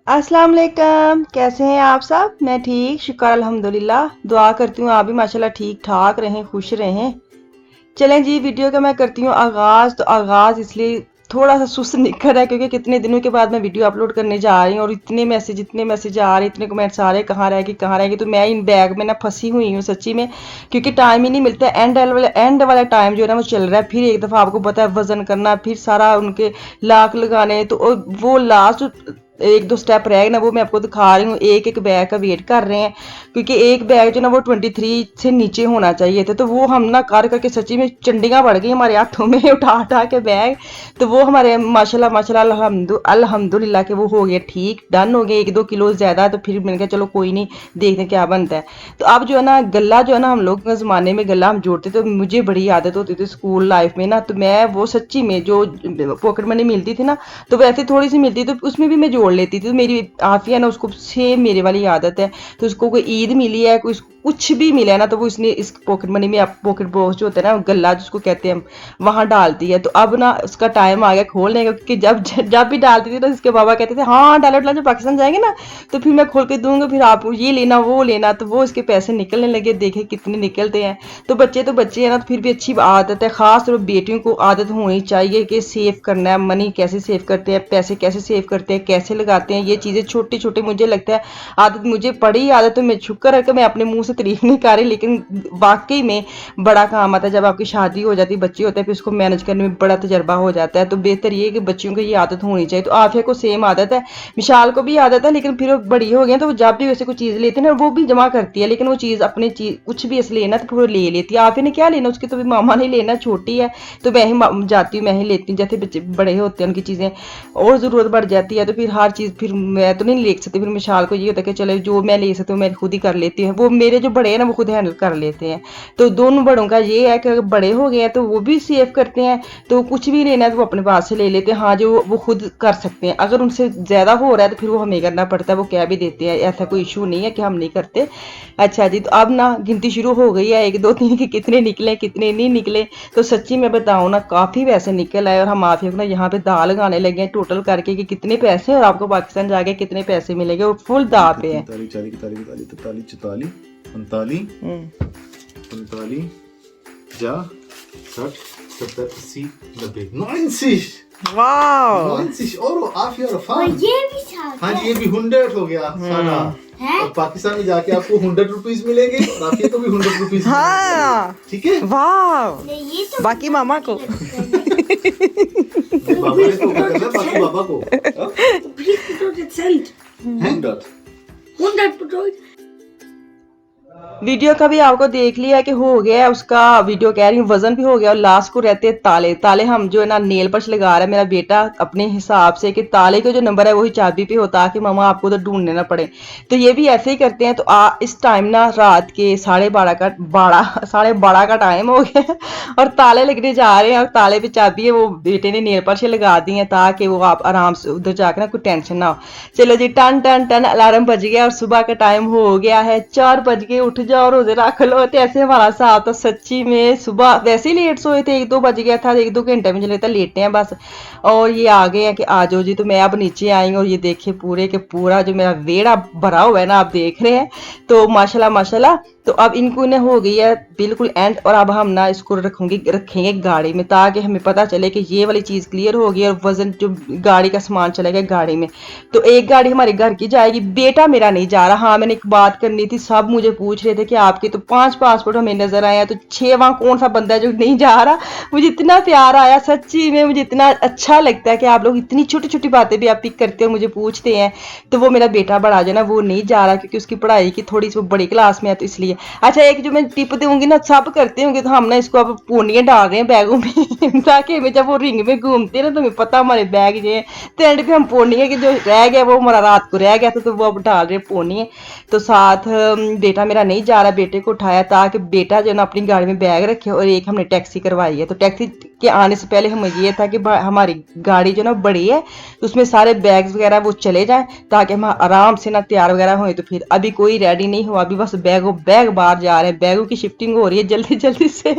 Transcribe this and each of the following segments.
अस्सलाम वालेकुम, कैसे हैं आप सब। मैं ठीक, शुक्र अल्हम्दुलिल्लाह। दुआ करती हूँ आप भी माशाल्लाह ठीक ठाक रहें, खुश रहें। चलें जी, वीडियो का मैं करती हूँ आगाज़। तो आगाज़ इसलिए थोड़ा सा सुस्त निकल है क्योंकि कितने दिनों के बाद मैं वीडियो अपलोड करने जा रही हूँ और इतने मैसेज आ रहे, इतने कमेंट्स आ रहे, कहाँ रह गई। तो मैं इन बैग में ना फंसी हुई हूँ सच्ची में, क्योंकि टाइम ही नहीं मिलता। एंड वाला टाइम जो है ना वो चल रहा है। फिर एक दफ़ा आपको पता है वजन करना, फिर सारा उनके लाक लगाने, तो वो लास्ट एक दो स्टेप रह गए ना, वो मैं आपको दिखा रही हूँ। एक एक बैग का वेट कर रहे हैं क्योंकि एक बैग जो ना वो 23 से नीचे होना चाहिए थे। तो वो हम ना कर करके सच्ची में चंडियाँ बढ़ गई हमारे हाथों में उठा उठा के बैग। तो वो हमारे माशाल्लाह माशाल्लाह अल्हम्दुलिल्लाह के वो हो गए ठीक, डन हो गए। 1-2 किलो ज़्यादा, तो फिर मैंने कहा चलो कोई नहीं, देखते क्या बनता है। तो अब जो है ना गला जो है ना, हम लोग के ज़माने में गला हम जोड़ते, तो मुझे बड़ी आदत होती थी स्कूल लाइफ में ना। तो मैं वो सच्ची में जो पॉकेट मनी मिलती थी ना, तो वैसे थोड़ी सी मिलती तो उसमें भी मैं जोड़ लेती थी। तो मेरी आफिया ना, उसको सेम मेरे वाली आदत है। तो उसको कोई ईद मिली है, कोई कुछ भी मिला है ना, तो वो इसने इस पॉकेट मनी में, पॉकेट बॉक्स जो होता है ना, गला जिसको कहते हैं हम, वहाँ डालती है। तो अब ना उसका टाइम आ गया खोलने का, क्योंकि जब जब भी डालती थी तो इसके बाबा कहते थे हाँ डालो डालो, जब पाकिस्तान जाएंगे ना तो फिर मैं खोल के दूंगा, फिर आप ये लेना वो लेना। तो वो इसके पैसे निकलने लगे, देखे कितने निकलते हैं। तो बच्चे हैं ना, तो फिर भी अच्छी आदत है। खास तौर पर बेटियों को आदत होनी चाहिए कि सेव करना है। मनी कैसे सेव करते हैं, पैसे कैसे सेव करते हैं, कैसे लगाते हैं, ये चीज़ें छोटी छोटी मुझे लगता है आदत मुझे पड़ी आदत। तो मैं शुक्र है कि मैं अपने मुंह से तारीफ नहीं कर रही, लेकिन वाकई में बड़ा काम आता है। जब आपकी शादी हो जाती है, बच्चे होते हैं, फिर उसको मैनेज करने में बड़ा तजर्बा हो जाता है। तो बेहतर ये है कि बच्चियों को ये आदत होनी चाहिए। तो आफिया को सेम आदत है, विशाल को भी आदत है, लेकिन फिर वो बड़ी हो गई तो वो जब भी वैसे कोई चीज़ लेते हैं ना, वो भी जमा करती है। लेकिन वो चीज़ अपनी चीज़ कुछ भी ऐसे लेना तो फिर वो ले लेती है। आफिया ने क्या लेना, उसकी तो भी मामा ने लेना, छोटी है तो मैं ही जाती हूँ, मैं ही लेती हूँ। जैसे बच्चे बड़े होते हैं उनकी चीज़ें और ज़रूरत बढ़ जाती है, तो फिर हर चीज़ फिर मैं तो नहीं ले सकती। फिर विशाल को ये होता है कि चलो जो मैं ले सकती हूँ मैं खुद ही कर लेती हूँ। वो मेरे जो बड़े हैं ना वो खुद हैंडल कर लेते हैं। तो दोनों बड़ों का ये है कि अगर बड़े हो गए हैं तो वो भी सेव करते हैं। तो कुछ भी लेना है तो वो अपने पास से ले लेते हैं, हाँ जो वो खुद कर सकते हैं। अगर उनसे ज़्यादा हो रहा है तो फिर वो हमें करना पड़ता है, वो कह भी देते हैं, ऐसा कोई इशू नहीं है कि हम नहीं करते। अच्छा जी, तो अब ना गिनती शुरू हो गई है 1 2 3 के कितने निकले कितने नहीं निकले। तो सच्ची मैं बताऊँ ना, काफ़ी पैसे निकल आए और हम आफिया को ना यहाँ पे दाल लगाने लगे हैं टोटल करके कि कितने पैसे और आपको पाकिस्तान जाके कितने पैसे मिलेंगे। और फुल दाव पे है। 43 40 41 42 43 44 45 50 60 70 80 90 90 वाह 90 euro आफिया और और फान। ये भी था हाँ जी, ये भी 100 हो गया सारा। और पाकिस्तान में जाके आपको 100 रुपीज मिलेंगे और आफिया को भी 100 रुपीज। हाँ ठीक है। वाह, नहीं, ये तो बाकी मामा को बाबा ने तो करना, बाकी बाबा को। Please put it cent. 100 100 put it. Video का भी आपको देख लिया कि हो गया है उसका, वीडियो कह रही हूँ वजन भी हो गया। और लास्ट को रहते हैं ताले। ताले हम जो है ना नेल पॉलिश लगा रहा है मेरा बेटा अपने हिसाब से कि ताले का जो नंबर है वही चाबी पे हो, ताकि मामा आपको तो ढूंढने ना पड़े। तो ये भी ऐसे ही करते हैं। तो इस टाइम ना रात के 12:30 का टाइम हो गया और ताले लगने जा रहे हैं। और ताले पे चाबी है, वो बेटे ने नेल पॉलिश लगा दी है ताकि वो आप आराम से उधर जाकर ना कोई टेंशन ना हो। चलो जी, टन टन टन अलार्म बज गया और सुबह का टाइम हो गया है। 4 बज गए, उठ जाओ रोजे रख लो। तो ऐसे हमारा साथ तो सच्ची में सुबह वैसे ही लेट सोए थे, 1-2 बज गया था, 1-2 घंटे में चले था लेटे हैं बस। और ये आ गए हैं कि आ जाओ जी। तो मैं अब नीचे आई और ये देखिए पूरे के पूरा जो मेरा वेड़ा भरा हुआ है ना, आप देख रहे हैं। तो माशाल्लाह माशाल्लाह। तो अब इनको ने हो गई है बिल्कुल एंड। और अब हम ना इसको रखेंगे गाड़ी में, ताकि हमें पता चले कि ये वाली चीज़ क्लियर होगी और वजन जो गाड़ी का सामान चलेगा गाड़ी में। तो एक गाड़ी हमारे घर की जाएगी, बेटा मेरा नहीं जा रहा। हाँ मैंने एक बात करनी थी, सब मुझे पूछ रहे थे कि आपके तो 5 पासपोर्ट हमें नजर आए हैं, तो 6वां कौन सा बंदा है जो नहीं जा रहा। मुझे इतना प्यार आया सच्ची में, मुझे इतना अच्छा लगता है कि आप लोग इतनी छोटी छोटी बातें भी आप पिक करते हो, मुझे पूछते हैं। तो वो मेरा बेटा बड़ा जो ना वो नहीं जा रहा क्योंकि उसकी पढ़ाई की थोड़ी सी बड़ी क्लास में है, तो इसलिए। अच्छा, एक जो मैं टिप दूंगी ना, सब करते होंगे, तो हम ना इसको अब पूनियाँ डाल रहे हैं बैगों में ताकि हमें जब वो रिंग में घूमते हैं ना तो हमें पता हमारे बैग जो है। तो एंड पे हम पूनियाँ की जो रह गया वो हमारा रात को रह गया था, तो वो अब डाल रहे हैं पूनियाँ। तो साथ बेटा मेरा नहीं जा रहा, बेटे को उठाया ताकि बेटा जो ना अपनी गाड़ी में बैग रखे, और एक हमने टैक्सी करवाई है। तो टैक्सी के आने से पहले हमें ये था कि हमारी गाड़ी जो ना बड़ी है तो उसमें सारे बैग्स वगैरह वो चले जाएं ताकि हम आराम से ना तैयार वगैरह हों। तो फिर अभी कोई रेडी नहीं हुआ, अभी बस बैग बाहर जा रहे हैं, बैगों की शिफ्टिंग हो रही है जल्दी जल्दी से।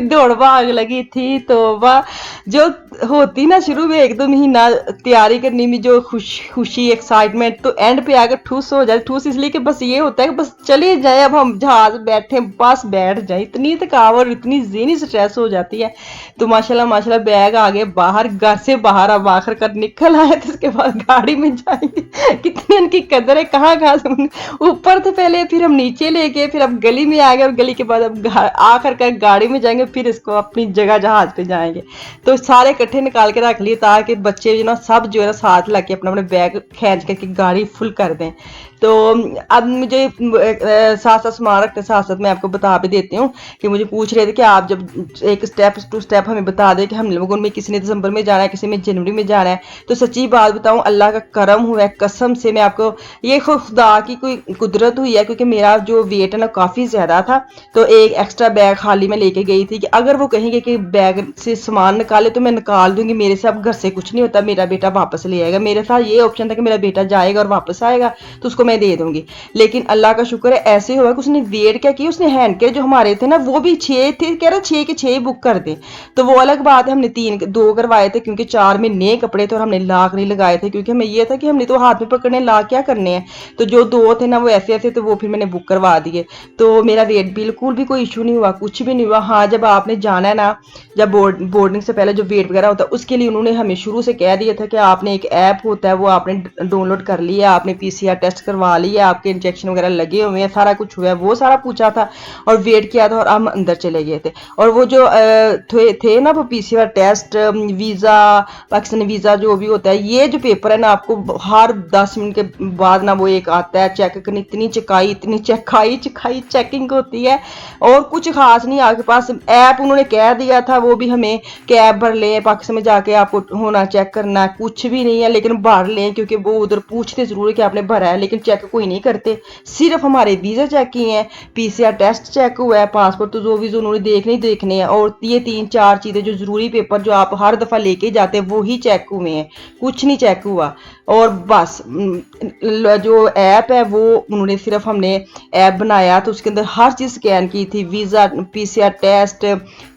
दौड़ भाग लगी थी तो वह जो होती ना शुरू में 1-2 महीना तैयारी करने में जो खुशी एक्साइटमेंट, तो एंड पे आकर ठूस हो जाए। ठूस इसलिए कि बस ये होता है कि बस चले जाए, अब हम जहाज बैठे बस बैठ जाए, इतनी थकावट और इतनी ज़हनी स्ट्रेस हो जाती है। तो माशाल्लाह बैग आ गए बाहर, घर से बाहर अब आखिर कर निकल आए। तो उसके बाद गाड़ी में जाएंगे, कितनी उनकी कदर है, कहाँ कहाँ से ऊपर थे पहले, फिर हम नीचे ले गए, फिर अब गली में आ गए, और गली के बाद अब आखिर कर गाड़ी में जाएंगे, फिर इसको अपनी जगह जहाज पे जाएंगे। तो सारे इकट्ठे निकाल के रख लिए ताकि बच्चे जो ना सब जो है ना साथ लग के अपना अपने बैग खींच करके गाड़ी फुल कर दें। तो अब मुझे साथ साथ सामान रखते साथ साथ मैं आपको बता भी देती हूँ कि मुझे पूछ रहे थे कि आप जब एक स्टेप टू स्टेप हमें बता दें कि हम लोगों में किसी ने दिसंबर में जाना है, किसी में जनवरी में जाना है। तो सच्ची बात बताऊँ, अल्लाह का करम हुआ है, कसम से मैं आपको, ये खुदा की कोई कुदरत हुई है, क्योंकि मेरा जो वेट है ना काफ़ी ज़्यादा था। तो एक एक्स्ट्रा बैग खाली में लेके गई थी कि अगर वो कहेंगे कि बैग से सामान निकाले तो मैं निकाल दूंगी, मेरे से अब घर से कुछ नहीं होता, मेरा बेटा वापस ले आएगा। मेरे साथ ये ऑप्शन था कि मेरा बेटा जाएगा और वापस आएगा तो उसको मैं दे दूंगी। लेकिन अल्लाह का शुक्र है ऐसे हुआ कि उसने वेट क्या किया, उसने हैंड के जो हमारे थे ना वो भी 6 थे, कह रहा 6 के 6 बुक कर दे। तो वो अलग बात है, हमने 2 करवाए थे क्योंकि 4 में नए कपड़े थे और हमने लाक नहीं लगाए थे, क्योंकि हमें ये था कि हमने तो हाथ में पकड़ने लाक क्या करने हैं। तो जो 2 थे ना वो ऐसे ऐसे, तो वो फिर मैंने बुक करवा दिए। तो मेरा वेट बिल्कुल भी कोई इशू नहीं हुआ, कुछ भी नहीं हुआ। हाँ, जब आपने जाना है ना, जब बोर्डिंग से पहले जो वेट वगैरह होता है उसके लिए उन्होंने हमें शुरू से कह दिया था कि आपने एक ऐप होता है वो आपने डाउनलोड कर लिया, आपने PCR टेस्ट करवा लिया, आपके इंजेक्शन वगैरह लगे हुए हैं, सारा कुछ हुआ है, वो सारा पूछा था और वेट किया था और हम अंदर चले गए थे। और वो जो थे ना वो PCR test, visa, Pakistani visa जो भी होता है, ये जो पेपर है ना आपको हर 10 मिनट के बाद ना वो एक आता है चेक करने, इतनी चकाई चेकिंग होती है और कुछ खास नहीं। आपके पास ऐप उन्होंने कह दिया था, वो भी हमें कैब भर लें, पाकिस्तान में जाके आपको होना चेक करना है, कुछ भी नहीं है, लेकिन भर लें क्योंकि वो उधर पूछते जरूर है कि आपने भरा है, लेकिन चेक कोई नहीं करते। सिर्फ हमारे वीज़ा चेक किए हैं, PCR टेस्ट चेक हुआ है, पासपोर्ट तो जो वीज़ा उन्होंने देखने हैं, और ये 3-4 चीज़ें जो ज़रूरी पेपर जो आप हर दफ़ा लेके जाते हैं वही चेक हुए हैं, कुछ नहीं चेक हुआ। और बस जो ऐप है वो उन्होंने सिर्फ हमने ऐप बनाया तो उसके अंदर हर चीज़ स्कैन की थी, वीज़ा, PCR टेस्ट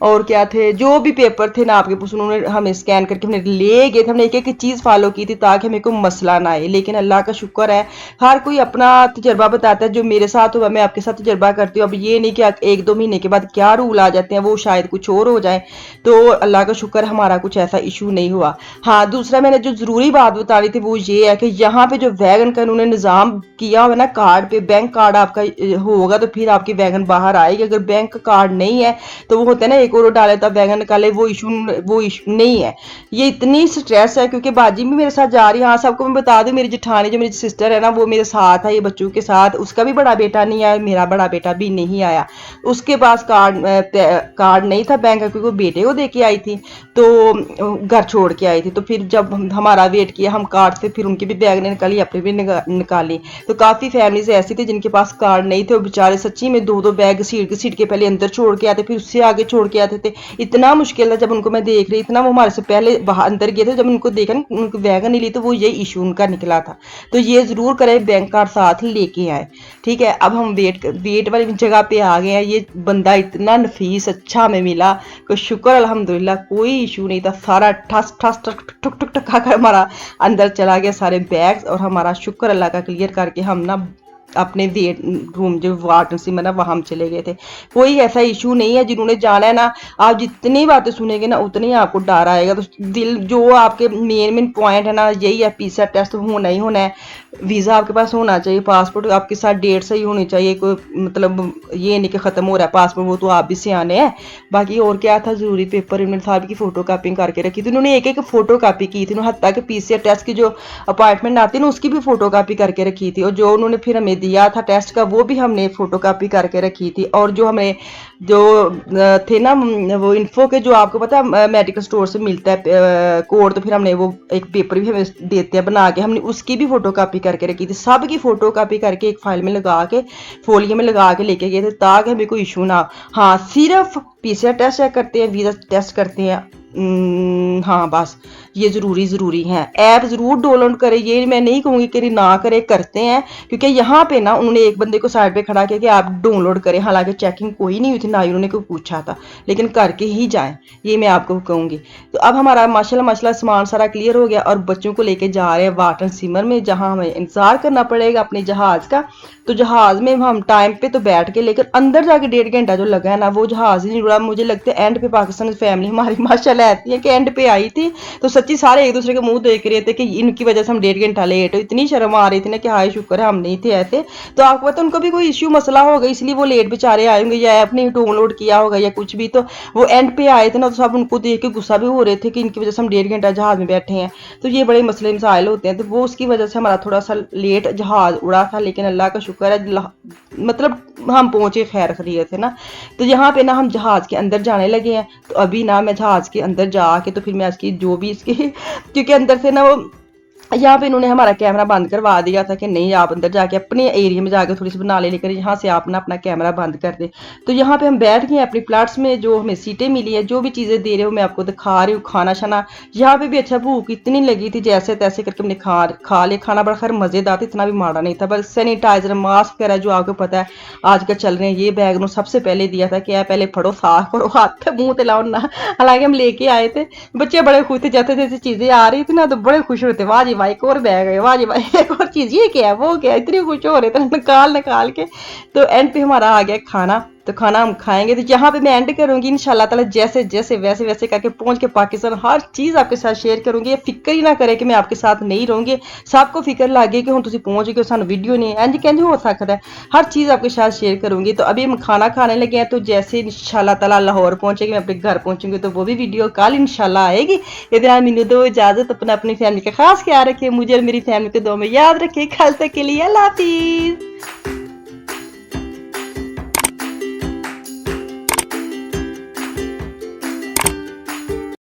और क्या थे जो भी पेपर थे ना आपके पास, उन्होंने हमें स्कैन करके हमने ले गए थे। हमने एक एक चीज़ फॉलो की थी ताकि हमें कोई मसला ना आए। लेकिन अल्लाह का शुक्र है, हर कोई अपना तजर्बा बताता है, जो मेरे साथ हुआ मैं आपके साथ तजर्बा करती हूँ। अब ये नहीं कि 1-2 महीने के बाद क्या रूल आ जाते हैं, वो शायद कुछ और हो जाए। तो अल्लाह का शुक्र हमारा कुछ ऐसा इशू नहीं हुआ। हाँ, दूसरा मैंने जो ज़रूरी बात बता रही थी वो ये है कि यहाँ पे जो वैगन का उन्होंने निज़ाम किया हुआ ना, कार्ड पे बैंक कार्ड आपका होगा तो फिर आपकी वैगन बाहर आएगी। अगर बैंक कार्ड नहीं है तो वो होता है ना, एक और डाले तब वैगन निकाले, वो इशू नहीं है। ये इतनी स्ट्रेस है क्योंकि बाजी भी मेरे साथ जा रही है। हाँ, सबको मैं बता दूं, मेरी जेठानी जो मेरी सिस्टर है ना वो मेरे साथ है, ये बच्चों के साथ, उसका भी बड़ा बेटा नहीं आया, मेरा बड़ा बेटा भी नहीं आया, उसके पास कार्ड नहीं था बैंक का क्योंकि वो बेटे को दे के आई थी, तो घर छोड़ के आई थी। तो फिर जब हमारा वेट किया हम कार्ड से, फिर उनकी भी बैग ने निकाली, अपनी भी निकाली। तो काफ़ी फैमिलीज ऐसी थी जिनके पास कार्ड नहीं थे, वो बेचारे सच्ची में 2-2 बैग सीट के पहले अंदर छोड़ के आते, फिर उससे आगे छोड़ के आते थे। इतना मुश्किल था जब उनको मैं देख रही, इतना वो हमारे से पहले बाहर अंदर गए थे, जब उनको देखा ना उनको वैगन नहीं ली तो वो ये इशू उनका निकला था। तो ये ज़रूर करें, बैंक कार्ड साथ लेके आए, ठीक है। अब हम वेट वाली जगह पे आ गए हैं। ये बंदा इतना नफीस अच्छा हमें मिला कि शुक्र अल्हम्दुलिल्लाह, कोई इशू नहीं था। सारा ठस ठस ठुक ठुक ठका कर हमारा अंदर चला गया सारे बैग्स, और हमारा शुक्र अल्लाह का क्लियर करके हम ना अपने वेट रूम जो वार्ड से ना वहाँ हम चले गए थे। कोई ऐसा इशू नहीं है। जिन्होंने जाना है ना, आप जितनी बातें सुनेंगे ना उतनी आपको डर आएगा। तो दिल जो आपके मेन पॉइंट है ना यही है, PCR टेस्ट होना ही होना है, वीज़ा आपके पास होना चाहिए, पासपोर्ट आपके साथ डेट सही होनी चाहिए, कोई मतलब ये नहीं कि ख़त्म हो रहा है पासपोर्ट, वो तो आप भी सियाने हैं। बाकी और क्या था ज़रूरी पेपर, इमरान साहब की फ़ोटो कापिंग करके रखी थी उन्होंने, एक फ़ोटो कापी की थी, हत्ता कि PCR टेस्ट की जो अपॉइंटमेंट आती है ना उसकी भी फ़ोटो कापी करके रखी थी। और जो उन्होंने फिर हमें दिया था टेस्ट का वो भी हमने फोटोकॉपी करके रखी थी। और जो हमें जो थे ना वो इन्फो के जो आपको पता है मेडिकल स्टोर से मिलता है कोड, तो फिर हमने वो एक पेपर भी हमें देते हैं बना के, हमने उसकी भी फोटोकॉपी करके रखी थी। सब की फोटोकॉपी करके एक फाइल में लगा के फोलियो में लगा के लेके गए थे ताकि हमें कोई इशू ना। हाँ, सिर्फ पीसीआर टेस्ट चेक करते हैं, वीजा टेस्ट करते हैं, हाँ बस ये ज़रूरी है। ऐप ज़रूर डाउनलोड करें, ये मैं नहीं कहूँगी कि ना करें, करते हैं क्योंकि यहाँ पे ना उन्होंने एक बंदे को साइड पे खड़ा किया कि आप डाउनलोड करें, हालांकि चेकिंग कोई नहीं हुई थी, ना ही उन्होंने कोई पूछा था, लेकिन करके ही जाएं, ये मैं आपको कहूँगी। तो अब हमारा माशाल्लाह मसला सामान सारा क्लियर हो गया और बच्चों को लेके जा रहे हैं वाटन सिमर में, जहाँ हमें इंतज़ार करना पड़ेगा अपने जहाज़ का। तो जहाज़ में हम टाइम पे तो बैठ के, लेकिन अंदर जाके 1.5 घंटा जो लगा है ना वो जहाज़ ही नहीं उड़ा। मुझे लगता है एंड पे पाकिस्तान फैमिली हमारी माशाल्लाह ऐसी है कि एंड पे आई थी तो सच्ची सारे एक दूसरे के मुंह देख रहे थे कि इनकी वजह से हम 1.5 घंटा लेट हो। इतनी शर्म आ रही थी ना कि हाय शुक्र है हम नहीं थे ऐसे। तो आपको पता उनको भी कोई इश्यू मसला होगा इसलिए वो लेट बेचारे आए होंगे, या ऐप नहीं डाउनलोड किया होगा या कुछ भी, तो वो एंड पे आए थे ना, तो सब उनको देख के गुस्सा भी हो रहे थे कि इनकी वजह से हम 1.5 घंटा जहाज में बैठे हैं। तो ये बड़े मसले मसाइल होते हैं, तो वो उसकी वजह से हमारा थोड़ा सा लेट जहाज उड़ा था, लेकिन अल्लाह का शुक्र है मतलब हम पहुंचे खैर खैरियत है ना। तो यहाँ पे ना हम जहाज के अंदर जाने लगे हैं। तो अभी ना मैं जहाज के अंदर जाके तो फिर मैं इसकी जो भी इसकी क्योंकि अंदर से ना वो यहाँ पे इन्होंने हमारा कैमरा बंद करवा दिया था कि नहीं आप अंदर जाके अपने एरिया में जाके थोड़ी सी बना ले, लेकर यहाँ से आप ना अपना कैमरा बंद कर दे। तो यहाँ पे हम बैठ गए अपनी प्लाट्स में, जो हमें सीटें मिली है, जो भी चीज़ें दे रहे हो मैं आपको दिखा रही हूँ। खाना शाना यहाँ पे भी अच्छा, भूख इतनी लगी थी जैसे तैसे करके हमने खा लिया। खाना बड़ा खैर मज़ेदार था, इतना भी माड़ा नहीं था, बस सैनिटाइजर मास्क वगैरह जो आपको पता है आजकल चल रहे हैं, ये बैग उन्होंने सबसे पहले दिया था कि पहले फड़ो साफ करो हाथ मुँह तिलाओ ना। हालांकि हम लेके आए थे, बच्चे बड़े खुश थे, जैसे जैसे चीज़ें आ रही थी ना तो बड़े खुश होते, वाह जी भाई एक और बैग है, वाह जी भाई एक और चीज़, ये क्या है वो क्या है, इतनी खुश हो रहे थे निकाल के। तो एंड पे हमारा आ गया खाना, तो खाना हम खाएंगे। तो यहाँ पे मैं एंड करूँगी इंशाल्लाह ताला, जैसे जैसे वैसे वैसे करके पहुँच के पाकिस्तान हर चीज़ आपके साथ शेयर करूँगी। फिक्र ही ना करे कि मैं आपके साथ नहीं रहूँगी, सबको फिक्र लगे कि हम तुम पहुँच गए सानू वीडियो नहीं इंज कैसे हो सकता है, हर चीज़ आपके साथ शेयर करूँगी। तो अभी हम खाना खाने लगे हैं, तो जैसे इंशाल्लाह ताला लाहौर पहुँचेगी, मैं अपने घर पहुँचूँगी, तो वो भी वीडियो कल इंशाल्लाह आएगी। इधर मैंने दो इजाज़त, अपनी फैमिली का खास ख्याल रखिए, मुझे और मेरी फैमिली को दो में याद रखिए। कल तक के लिए अल्लाह हाफिज़।